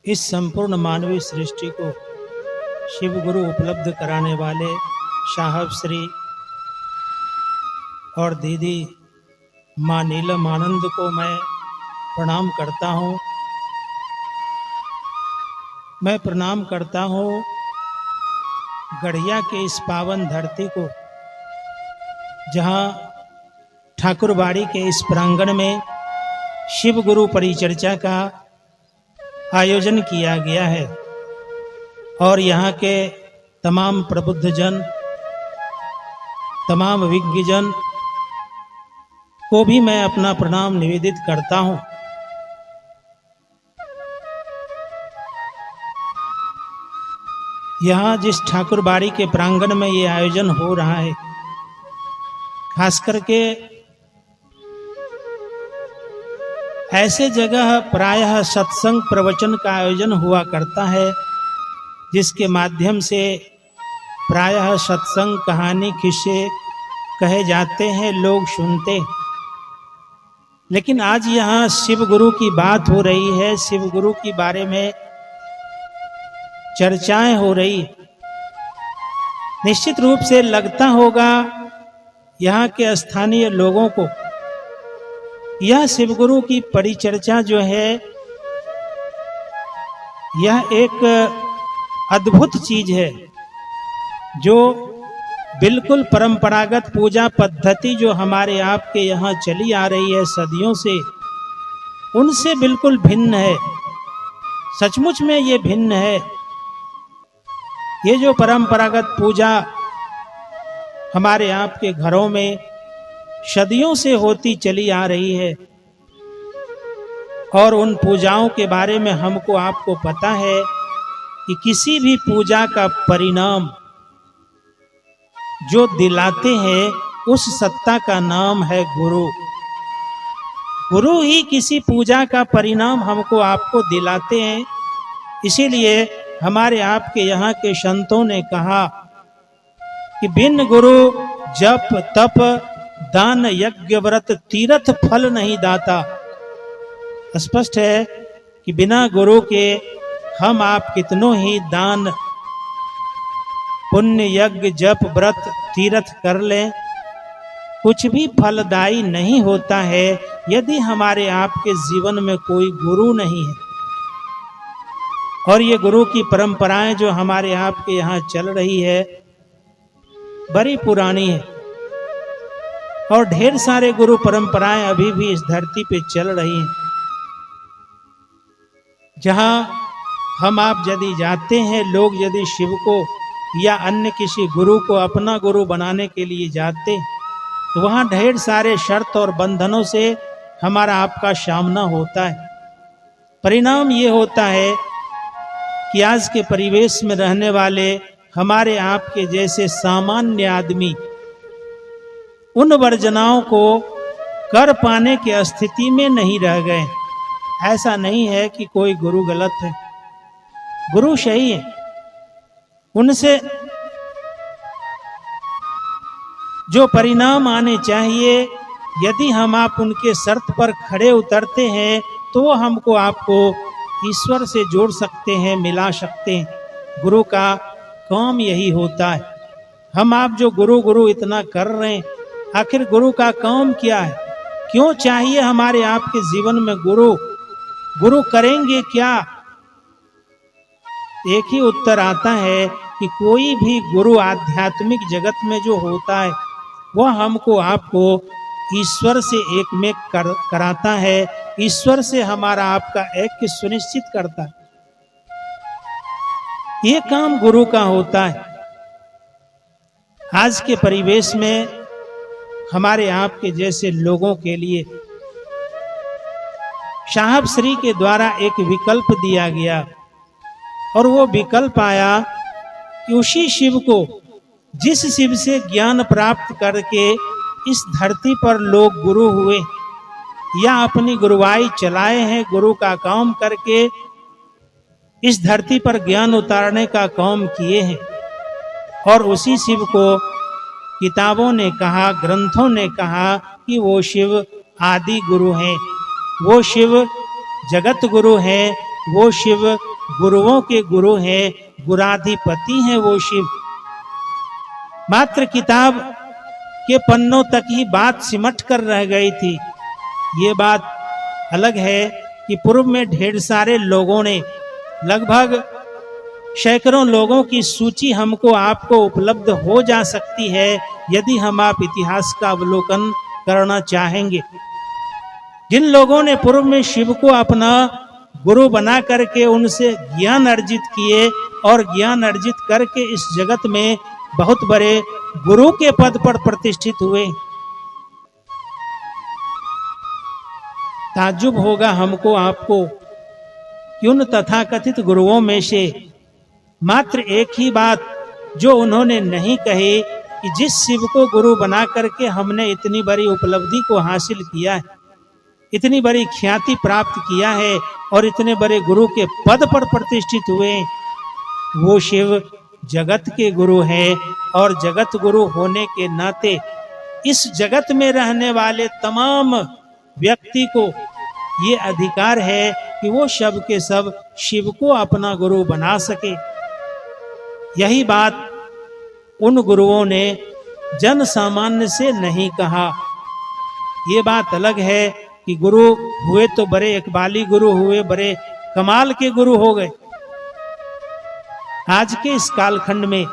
इस संपूर्ण मानवीय सृष्टि को शिव गुरु उपलब्ध कराने वाले साहब श्री और दीदी माँ नीलम आनंद को मैं प्रणाम करता हूँ। मैं प्रणाम करता हूँ गढ़िया के इस पावन धरती को, जहाँ ठाकुरबाड़ी के इस प्रांगण में शिव गुरु परिचर्चा का आयोजन किया गया है और यहाँ के तमाम प्रबुद्ध जन, तमाम विज्ञ जन को भी मैं अपना प्रणाम निवेदित करता हूँ। यहाँ जिस ठाकुरबाड़ी के प्रांगण में ये आयोजन हो रहा है, खास करके ऐसे जगह प्रायः सत्संग प्रवचन का आयोजन हुआ करता है, जिसके माध्यम से प्रायः सत्संग कहानी किस्से कहे जाते हैं, लोग सुनते। लेकिन आज यहाँ शिव गुरु की बात हो रही है, शिव गुरु के बारे में चर्चाएं हो रही। निश्चित रूप से लगता होगा यहाँ के स्थानीय लोगों को यह शिव गुरु की परिचर्चा जो है, यह एक अद्भुत चीज है, जो बिल्कुल परंपरागत पूजा पद्धति जो हमारे आपके यहाँ चली आ रही है सदियों से, उनसे बिल्कुल भिन्न है। सचमुच में ये भिन्न है। ये जो परंपरागत पूजा हमारे आपके घरों में सदियों से होती चली आ रही है, और उन पूजाओं के बारे में हमको आपको पता है कि किसी भी पूजा का परिणाम जो दिलाते हैं, उस सत्ता का नाम है गुरु। गुरु ही किसी पूजा का परिणाम हमको आपको दिलाते हैं। इसीलिए हमारे आपके यहाँ के संतों ने कहा कि बिन गुरु जप तप दान यज्ञ व्रत तीर्थ फल नहीं दाता। स्पष्ट है कि बिना गुरु के हम आप कितनों ही दान पुण्य यज्ञ जप व्रत तीर्थ कर लें, कुछ भी फलदायी नहीं होता है यदि हमारे आपके जीवन में कोई गुरु नहीं है। और ये गुरु की परंपराएं जो हमारे आपके यहाँ चल रही है, बड़ी पुरानी है, और ढेर सारे गुरु परंपराएं अभी भी इस धरती पे चल रही हैं। जहां हम आप यदि जाते हैं, लोग यदि शिव को या अन्य किसी गुरु को अपना गुरु बनाने के लिए जाते, तो वहां ढेर सारे शर्त और बंधनों से हमारा आपका सामना होता है। परिणाम ये होता है कि आज के परिवेश में रहने वाले हमारे आपके जैसे सामान्य आदमी उन वर्जनाओं को कर पाने की स्थिति में नहीं रह गए। ऐसा नहीं है कि कोई गुरु गलत है, गुरु सही है। उनसे जो परिणाम आने चाहिए, यदि हम आप उनके शर्त पर खड़े उतरते हैं, तो हमको आपको ईश्वर से जोड़ सकते हैं, मिला सकते हैं। गुरु का काम यही होता है। हम आप जो गुरु गुरु इतना कर रहे हैं, आखिर गुरु का काम क्या है? क्यों चाहिए हमारे आपके जीवन में गुरु? गुरु करेंगे क्या? एक ही उत्तर आता है कि कोई भी गुरु आध्यात्मिक जगत में जो होता है, वह हमको आपको ईश्वर से एक में कराता है, ईश्वर से हमारा आपका ऐक्य सुनिश्चित करता है। ये काम गुरु का होता है। आज के परिवेश में हमारे आपके जैसे लोगों के लिए साहब श्री के द्वारा एक विकल्प दिया गया, और वो विकल्प आया कि उसी शिव को, जिस शिव से ज्ञान प्राप्त करके इस धरती पर लोग गुरु हुए या अपनी गुरुवाई चलाए हैं, गुरु का काम करके इस धरती पर ज्ञान उतारने का काम किए हैं, और उसी शिव को किताबों ने कहा, ग्रंथों ने कहा कि वो शिव आदि गुरु हैं, वो शिव जगत गुरु हैं, वो शिव गुरुओं के गुरु हैं, गुराधिपति हैं वो शिव। मात्र किताब के पन्नों तक ही बात सिमट कर रह गई थी। ये बात अलग है कि पूर्व में ढेर सारे लोगों ने, लगभग सैकड़ों लोगों की सूची हमको आपको उपलब्ध हो जा सकती है यदि हम आप इतिहास का अवलोकन करना चाहेंगे। जिन लोगों ने पूर्व में शिव को अपना गुरु बना करके उनसे ज्ञान अर्जित किए और ज्ञान अर्जित करके इस जगत में बहुत बड़े गुरु के पद पर प्रतिष्ठित हुए। ताज्जुब होगा हमको आपको कि उन तथाकथित गुरुओं में से मात्र एक ही बात जो उन्होंने नहीं कही कि जिस शिव को गुरु बना करके हमने इतनी बड़ी उपलब्धि को हासिल किया है, इतनी बड़ी ख्याति प्राप्त किया है और इतने बड़े गुरु के पद पर प्रतिष्ठित हुए, वो शिव जगत के गुरु हैं और जगत गुरु होने के नाते इस जगत में रहने वाले तमाम व्यक्ति को ये अधिकार है कि वो सब के सब शिव को अपना गुरु बना सके। यही बात उन गुरुओं ने जन सामान्य से नहीं कहा। ये बात अलग है कि गुरु हुए तो बड़े इकबाली गुरु हुए, बड़े कमाल के गुरु हो गए। आज के इस कालखंड में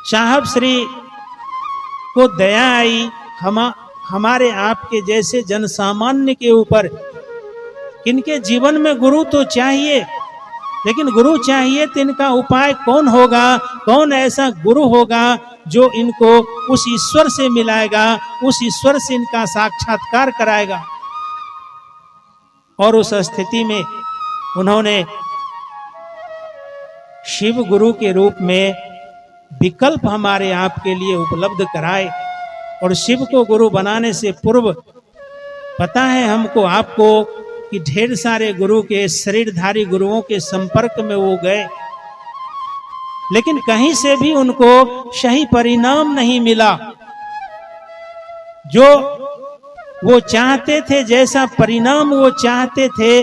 साहब श्री को दया आई हमारे आपके जैसे जनसामान्य के ऊपर। इनके जीवन में गुरु तो चाहिए, लेकिन गुरु चाहिए तो इनका उपाय कौन होगा, कौन ऐसा गुरु होगा जो इनको उस ईश्वर से मिलाएगा, उस ईश्वर से इनका साक्षात्कार कराएगा। और उस स्थिति में उन्होंने शिव गुरु के रूप में विकल्प हमारे आपके लिए उपलब्ध कराए। और शिव को गुरु बनाने से पूर्व पता है हमको आपको कि ढेर सारे गुरु के, शरीरधारी गुरुओं के संपर्क में वो गए, लेकिन कहीं से भी उनको सही परिणाम नहीं मिला। जो वो चाहते थे, जैसा परिणाम वो चाहते थे,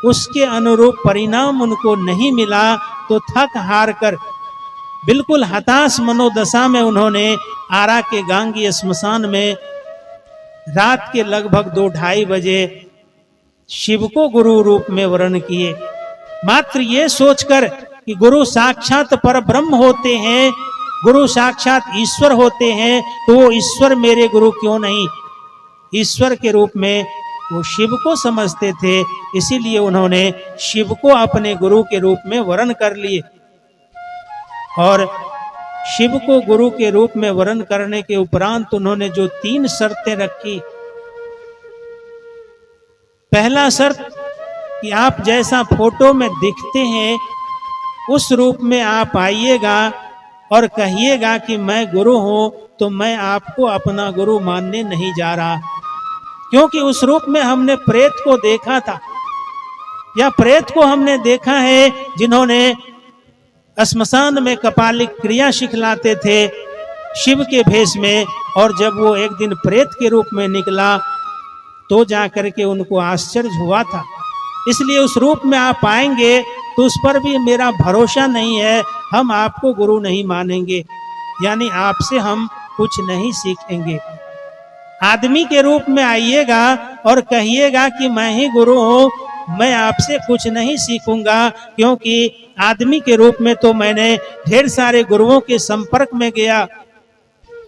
उसके अनुरूप परिणाम उनको नहीं मिला। तो थक हार कर बिल्कुल हताश मनोदशा में उन्होंने आरा के गांगी स्मशान में रात के लगभग 2-2:30 बजे शिव को गुरु रूप में वर्ण किए। मात्र ये सोचकर कि गुरु साक्षात पर ब्रह्म होते हैं, गुरु साक्षात ईश्वर होते हैं, तो वो ईश्वर मेरे गुरु क्यों नहीं। ईश्वर के रूप में वो शिव को समझते थे, इसीलिए उन्होंने शिव को अपने गुरु के रूप में वर्ण कर लिए। और शिव को गुरु के रूप में वर्ण करने के उपरांत उन्होंने जो 3 शर्तें रखी। पहला शर्त कि आप जैसा फोटो में दिखते हैं उस रूप में आप आइएगा और कहिएगा कि मैं गुरु हूं, तो मैं आपको अपना गुरु मानने नहीं जा रहा, क्योंकि उस रूप में हमने प्रेत को देखा था, या प्रेत को हमने देखा है जिन्होंने श्मशान में कपालिक क्रिया सिखलाते थे शिव के भेष में। और जब वो एक दिन प्रेत के रूप में निकला तो जाकर के उनको आश्चर्य हुआ था। इसलिए उस रूप में आप आएंगे तो उस पर भी मेरा भरोसा नहीं है, हम आपको गुरु नहीं मानेंगे, यानी आपसे हम कुछ नहीं सीखेंगे। आदमी के रूप में आइएगा और कहिएगा कि मैं ही गुरु हूं, मैं आपसे कुछ नहीं सीखूंगा, क्योंकि आदमी के रूप में तो मैंने ढेर सारे गुरुओं के संपर्क में गया,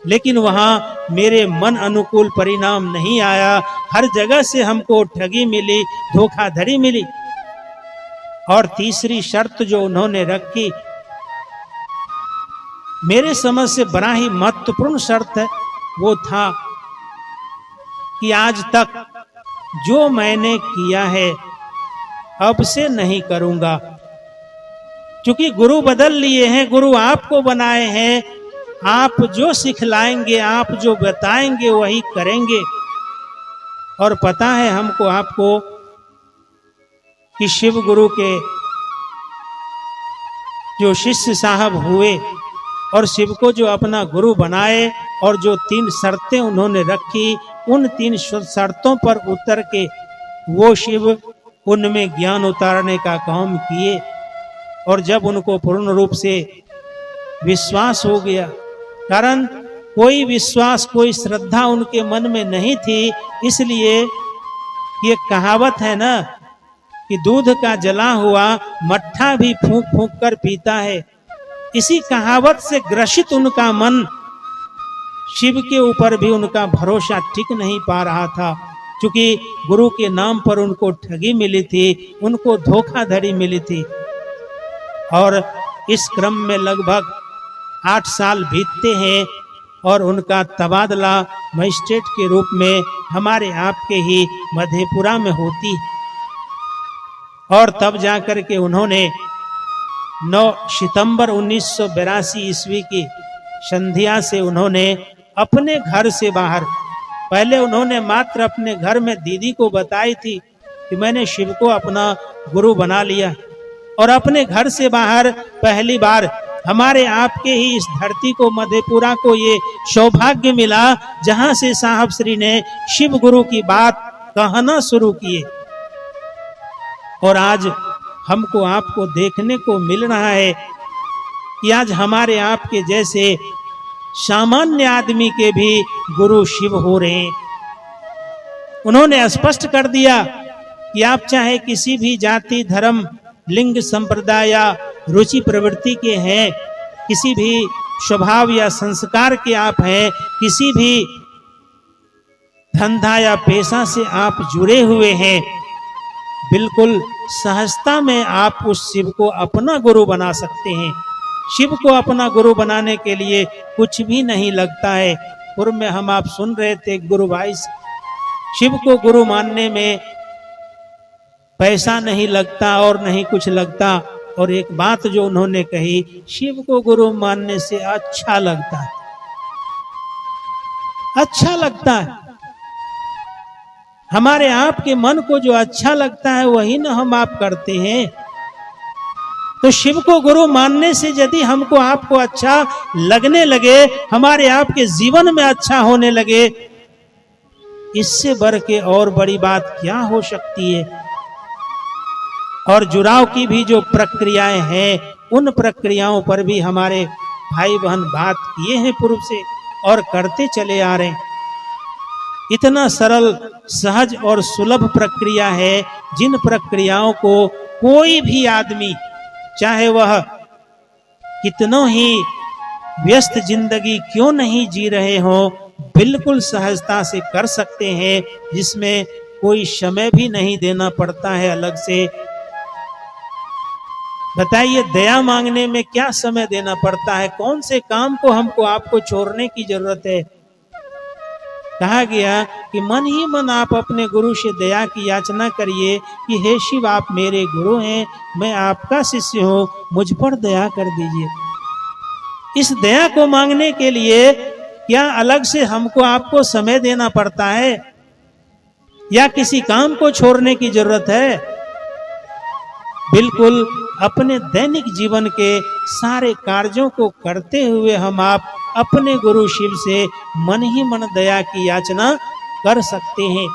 लेकिन वहां मेरे मन अनुकूल परिणाम नहीं आया। हर जगह से हमको ठगी मिली, धोखाधड़ी मिली। और तीसरी शर्त जो उन्होंने रखी, मेरे समझ से बड़ा ही महत्वपूर्ण शर्त है, वो था कि आज तक जो मैंने किया है अब से नहीं करूंगा। क्योंकि गुरु बदल लिए हैं, गुरु आपको बनाए हैं, आप जो सिखलाएंगे, आप जो बताएंगे वही करेंगे। और पता है हमको आपको कि शिव गुरु के जो शिष्य साहब हुए और शिव को जो अपना गुरु बनाए और जो 3 शर्तें उन्होंने रखी, उन 3 शर्तों पर उतर के वो शिव उनमें ज्ञान उतारने का काम किए। और जब उनको पूर्ण रूप से विश्वास हो गया, कारण कोई विश्वास कोई श्रद्धा उनके मन में नहीं थी, इसलिए ये कहावत है ना कि दूध का जला हुआ मट्ठा भी फूंक फूंक कर पीता है। इसी कहावत से ग्रसित उनका मन, शिव के ऊपर भी उनका भरोसा टिक नहीं पा रहा था, क्योंकि गुरु के नाम पर उनको ठगी मिली थी, उनको धोखाधड़ी मिली थी। और इस क्रम में लगभग 8 साल बीतते हैं और उनका तबादला मजिस्ट्रेट के रूप में हमारे आपके ही मधेपुरा में होती है। और तब जाकर के उन्होंने 9 सितंबर 1982 ईस्वी की संध्या से उन्होंने अपने घर से बाहर, पहले उन्होंने मात्र अपने घर में दीदी को बताई थी कि मैंने शिव को अपना गुरु बना लिया, और अपने घर से बाहर पहली बार हमारे आपके ही इस धरती को, मधेपुरा को ये सौभाग्य मिला जहां से साहब श्री ने शिव गुरु की बात कहना शुरू किए। और आज हमको आपको देखने को मिल रहा है कि आज हमारे आपके जैसे सामान्य आदमी के भी गुरु शिव हो रहे हैं। उन्होंने स्पष्ट कर दिया कि आप चाहे किसी भी जाति, धर्म, लिंग, संप्रदाय या रुचि प्रवृत्ति के हैं, किसी भी स्वभाव या संस्कार के आप हैं, किसी भी धंधा या पेशा से आप जुड़े हुए हैं, बिल्कुल सहजता में आप उस शिव को अपना गुरु बना सकते हैं। शिव को अपना गुरु बनाने के लिए कुछ भी नहीं लगता है। पूर्व में हम आप सुन रहे थे गुरु भाई से, शिव को गुरु मानने में पैसा नहीं लगता और नहीं कुछ लगता। और एक बात जो उन्होंने कही, शिव को गुरु मानने से अच्छा लगता है, अच्छा लगता है। हमारे आपके मन को जो अच्छा लगता है वही ना हम आप करते हैं। तो शिव को गुरु मानने से यदि हमको आपको अच्छा लगने लगे, हमारे आपके जीवन में अच्छा होने लगे, इससे बढ़ के और बड़ी बात क्या हो सकती है। और जुड़ाव की भी जो प्रक्रियाएं हैं, उन प्रक्रियाओं पर भी हमारे भाई बहन बात किए हैं पूर्व से और करते चले आ रहे हैं। इतना सरल, सहज और सुलभ प्रक्रिया है, जिन प्रक्रियाओं को कोई भी आदमी, चाहे वह कितनों ही व्यस्त जिंदगी क्यों नहीं जी रहे हो, बिल्कुल सहजता से कर सकते हैं, जिसमें कोई समय भी नहीं देना पड़ता है अलग से। बताइए, दया मांगने में क्या समय देना पड़ता है? कौन से काम को हमको आपको छोड़ने की जरूरत है? कहा गया कि मन ही मन आप अपने गुरु से दया की याचना करिए कि हे शिव, आप मेरे गुरु हैं, मैं आपका शिष्य हूं, मुझ पर दया कर दीजिए। इस दया को मांगने के लिए क्या अलग से हमको आपको समय देना पड़ता है या किसी काम को छोड़ने की जरूरत है? बिल्कुल अपने दैनिक जीवन के सारे कार्यों को करते हुए हम आप अपने गुरु शिव से मन ही मन दया की याचना कर सकते हैं।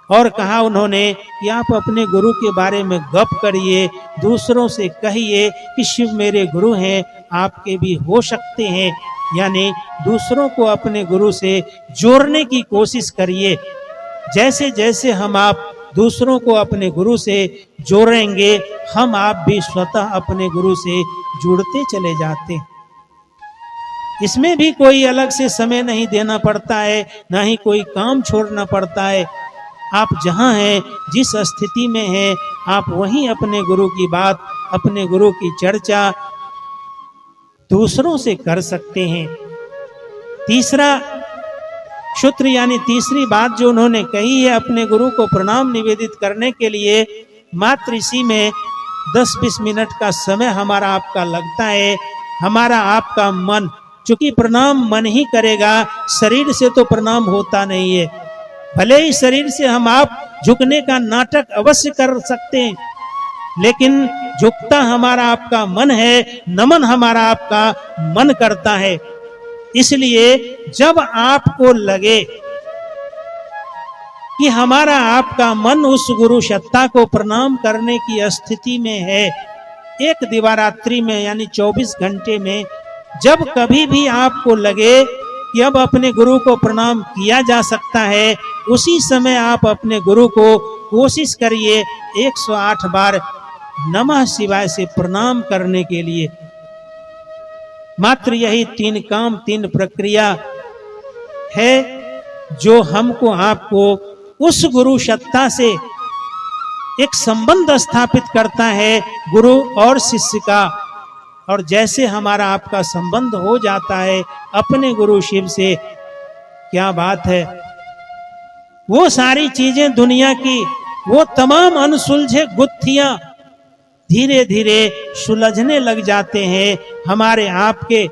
और कहा उन्होंने कि आप अपने गुरु के बारे में गप करिए, दूसरों से कहिए कि शिव मेरे गुरु हैं, आपके भी हो सकते हैं। यानी दूसरों को अपने गुरु से जोड़ने की कोशिश करिए। जैसे जैसे हम आप दूसरों को अपने गुरु से जोड़ेंगे, हम आप भी स्वतः अपने गुरु से जुड़ते चले जाते हैं। इसमें भी कोई अलग से समय नहीं देना पड़ता है, ना ही कोई काम छोड़ना पड़ता है। आप जहां हैं, जिस स्थिति में हैं, आप वहीं अपने गुरु की बात, अपने गुरु की चर्चा दूसरों से कर सकते हैं। तीसरा सूत्र यानी तीसरी बात जो उन्होंने कही है, अपने गुरु को प्रणाम निवेदित करने के लिए मात्र इसी में 10-20 मिनट का समय हमारा आपका लगता है। हमारा आपका मन, चूंकि प्रणाम मन ही करेगा, शरीर से तो प्रणाम होता नहीं है। भले ही शरीर से हम आप झुकने का नाटक अवश्य कर सकते हैं, लेकिन झुकता हमारा आपका मन है, नमन हमारा आपका मन करता है। इसलिए जब आपको लगे कि हमारा आपका मन उस गुरु सत्ता को प्रणाम करने की स्थिति में है, एक दिवारात्रि में यानी 24 घंटे में जब कभी भी आपको लगे कि अब अपने गुरु को प्रणाम किया जा सकता है, उसी समय आप अपने गुरु को कोशिश करिए 108 बार नमः शिवाय से प्रणाम करने के लिए। मात्र यही 3 काम 3 प्रक्रिया है जो हमको आपको उस गुरु सत्ता से एक संबंध स्थापित करता है गुरु और शिष्य का। और जैसे हमारा आपका संबंध हो जाता है अपने गुरु शिव से, क्या बात है, वो सारी चीजें दुनिया की, वो तमाम अनसुलझे गुत्थियां धीरे धीरे सुलझने लग जाते हैं। हमारे आपके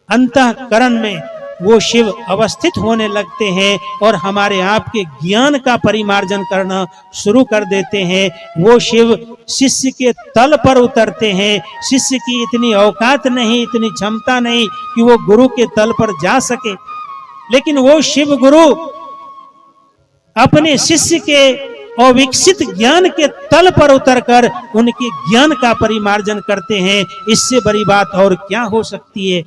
अंतःकरण में वो शिव अवस्थित होने लगते हैं और हमारे आपके ज्ञान का परिमार्जन करना शुरू कर देते हैं। वो शिव शिष्य के तल पर उतरते हैं। शिष्य की इतनी औकात नहीं, इतनी क्षमता नहीं कि वो गुरु के तल पर जा सके, लेकिन वो शिव गुरु अपने शिष्य के अविकसित ज्ञान के तल पर उतरकर उनके ज्ञान का परिमार्जन करते हैं। इससे बड़ी बात और क्या हो सकती है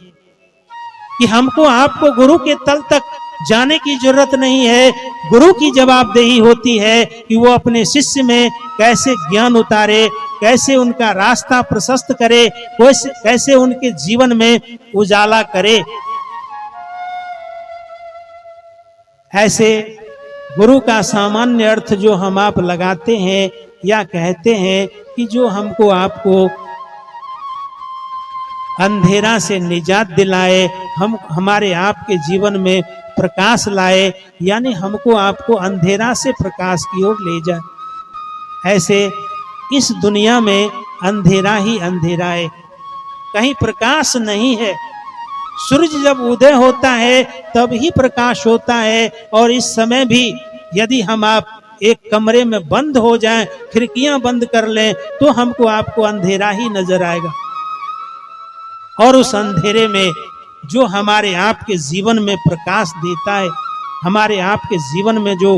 कि हमको आपको गुरु के तल तक जाने की जरूरत नहीं है। गुरु की जवाबदेही होती है कि वो अपने शिष्य में कैसे ज्ञान उतारे, कैसे उनका रास्ता प्रशस्त करे, कैसे उनके जीवन में उजाला करे। ऐसे गुरु का सामान्य अर्थ जो हम आप लगाते हैं या कहते हैं कि जो हमको आपको अंधेरा से निजात दिलाए, हम हमारे आपके जीवन में प्रकाश लाए, यानी हमको आपको अंधेरा से प्रकाश की ओर ले जाए। ऐसे इस दुनिया में अंधेरा ही अंधेरा है, कहीं प्रकाश नहीं है। सूरज जब उदय होता है तब ही प्रकाश होता है, और इस समय भी यदि हम आप एक कमरे में बंद हो जाएं, खिड़कियां बंद कर लें, तो हमको आपको अंधेरा ही नजर आएगा। और उस अंधेरे में जो हमारे आपके जीवन में प्रकाश देता है, हमारे आपके जीवन में जो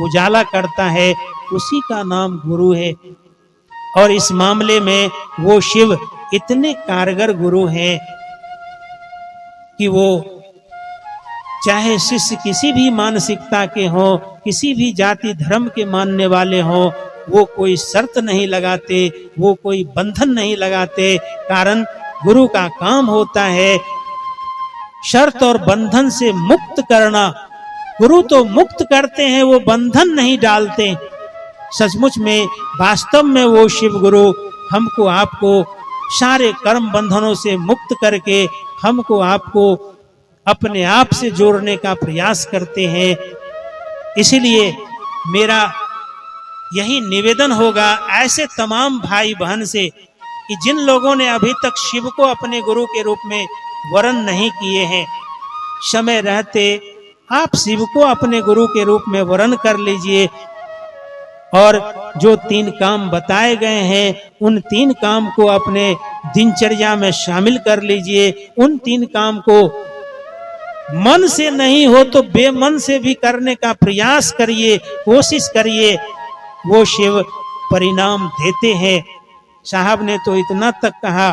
उजाला करता है, उसी का नाम गुरु है। और इस मामले में वो शिव इतने कारगर गुरु हैं कि वो चाहे शिष्य किसी भी मानसिकता के हों, किसी भी जाति धर्म के मानने वाले हों, वो कोई शर्त नहीं लगाते, वो कोई बंधन नहीं लगाते। कारण गुरु का काम होता है शर्त और बंधन से मुक्त करना। गुरु तो मुक्त करते हैं, वो बंधन नहीं डालते। सचमुच में वास्तव में वो शिव गुरु हमको आपको सारे कर्म बंधनों से मुक्त करके हमको आपको अपने आप से जोड़ने का प्रयास करते हैं। इसलिए मेरा यही निवेदन होगा ऐसे तमाम भाई बहन से कि जिन लोगों ने अभी तक शिव को अपने गुरु के रूप में वरण नहीं किए हैं, समय रहते आप शिव को अपने गुरु के रूप में वरण कर लीजिए। और जो 3 काम बताए गए हैं, उन 3 काम को अपने दिनचर्या में शामिल कर लीजिए। उन 3 काम को मन से नहीं हो तो बेमन से भी करने का प्रयास करिए, कोशिश करिए। वो शिव परिणाम देते हैं। साहब ने तो इतना तक कहा,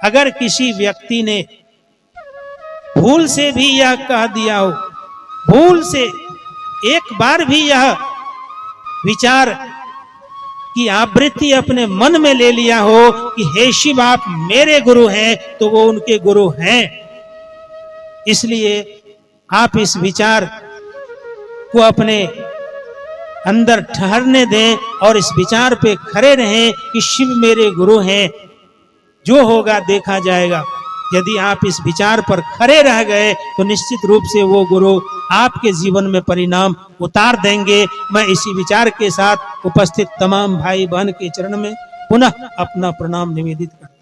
अगर किसी व्यक्ति ने भूल से भी यह कह दिया हो, भूल से एक बार भी यह विचार की आवृत्ति अपने मन में ले लिया हो कि हे शिव आप मेरे गुरु हैं, तो वो उनके गुरु हैं। इसलिए आप इस विचार को अपने अंदर ठहरने दें और इस विचार पे खड़े रहें कि शिव मेरे गुरु हैं। जो होगा देखा जाएगा। यदि आप इस विचार पर खड़े रह गए तो निश्चित रूप से वो गुरु आपके जीवन में परिणाम उतार देंगे। मैं इसी विचार के साथ उपस्थित तमाम भाई बहन के चरण में पुनः अपना प्रणाम निवेदित करता हूं।